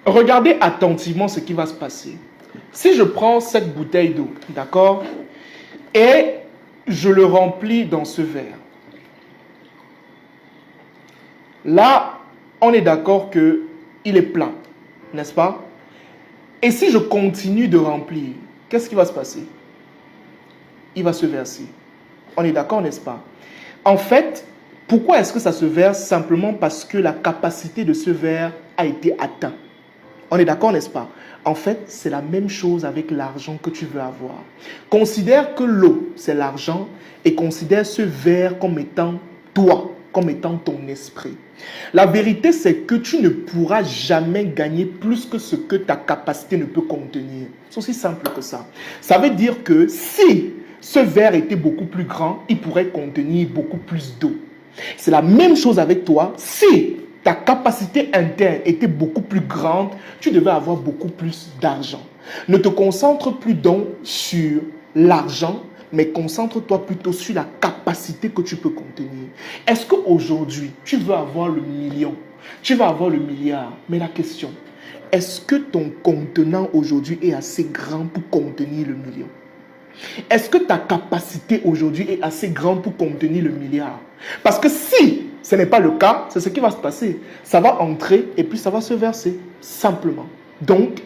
Regardez attentivement ce qui va se passer. Si je prends cette bouteille d'eau, d'accord, et je le remplis dans ce verre, là, on est d'accord qu'il est plein, n'est-ce pas? Et si je continue de remplir, qu'est-ce qui va se passer? Il va se verser. On est d'accord, n'est-ce pas? En fait, pourquoi est-ce que ça se verse? Simplement parce que la capacité de ce verre a été atteinte. On est d'accord, n'est-ce pas? En fait, c'est la même chose avec l'argent que tu veux avoir. Considère que l'eau, c'est l'argent, et considère ce verre comme étant toi, comme étant ton esprit. La vérité, c'est que tu ne pourras jamais gagner plus que ce que ta capacité ne peut contenir. C'est aussi simple que ça. Ça veut dire que si ce verre était beaucoup plus grand, il pourrait contenir beaucoup plus d'eau. C'est la même chose avec toi. Si ta capacité interne était beaucoup plus grande, tu devais avoir beaucoup plus d'argent. Ne te concentre plus donc sur l'argent, mais concentre-toi plutôt sur la capacité que tu peux contenir. Est-ce qu'aujourd'hui, tu veux avoir le million? Tu veux avoir le milliard? Mais la question, est-ce que ton contenant aujourd'hui est assez grand pour contenir le million? Est-ce que ta capacité aujourd'hui est assez grande pour contenir le milliard? Parce que si ce n'est pas le cas, c'est ce qui va se passer. Ça va entrer et puis ça va se verser, simplement. Donc,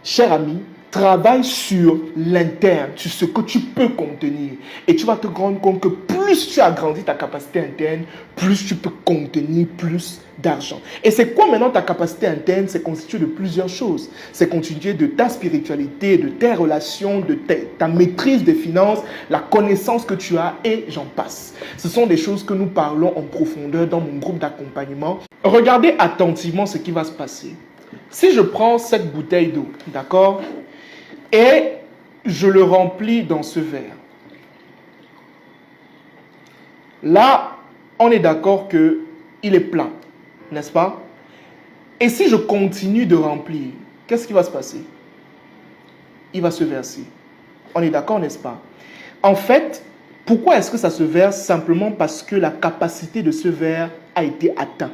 cher ami, travaille sur l'interne, sur ce que tu peux contenir. Et tu vas te rendre compte que plus tu agrandis ta capacité interne, plus tu peux contenir plus d'argent. Et c'est quoi maintenant ta capacité interne? C'est constitué de plusieurs choses. C'est constitué de ta spiritualité, de tes relations, de ta maîtrise des finances, la connaissance que tu as et j'en passe. Ce sont des choses que nous parlons en profondeur dans mon groupe d'accompagnement. Regardez attentivement ce qui va se passer. Si je prends cette bouteille d'eau, d'accord, et je le remplis dans ce verre, là, on est d'accord qu'il est plein, n'est-ce pas? Et si je continue de remplir, qu'est-ce qui va se passer? Il va se verser. On est d'accord, n'est-ce pas? En fait, pourquoi est-ce que ça se verse? Simplement parce que la capacité de ce verre a été atteinte.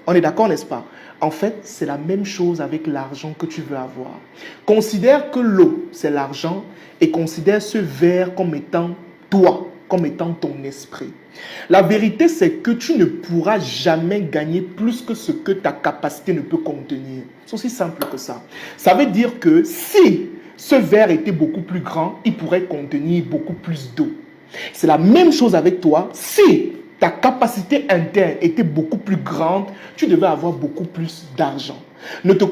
On est d'accord, n'est-ce pas? En fait, c'est la même chose avec l'argent que tu veux avoir. Considère que l'eau, c'est l'argent, et considère ce verre comme étant toi, comme étant ton esprit. La vérité, c'est que tu ne pourras jamais gagner plus que ce que ta capacité ne peut contenir. C'est aussi simple que ça. Ça veut dire que si ce verre était beaucoup plus grand, il pourrait contenir beaucoup plus d'eau. C'est la même chose avec toi. Si ta capacité interne était beaucoup plus grande, tu devais avoir beaucoup plus d'argent. Ne te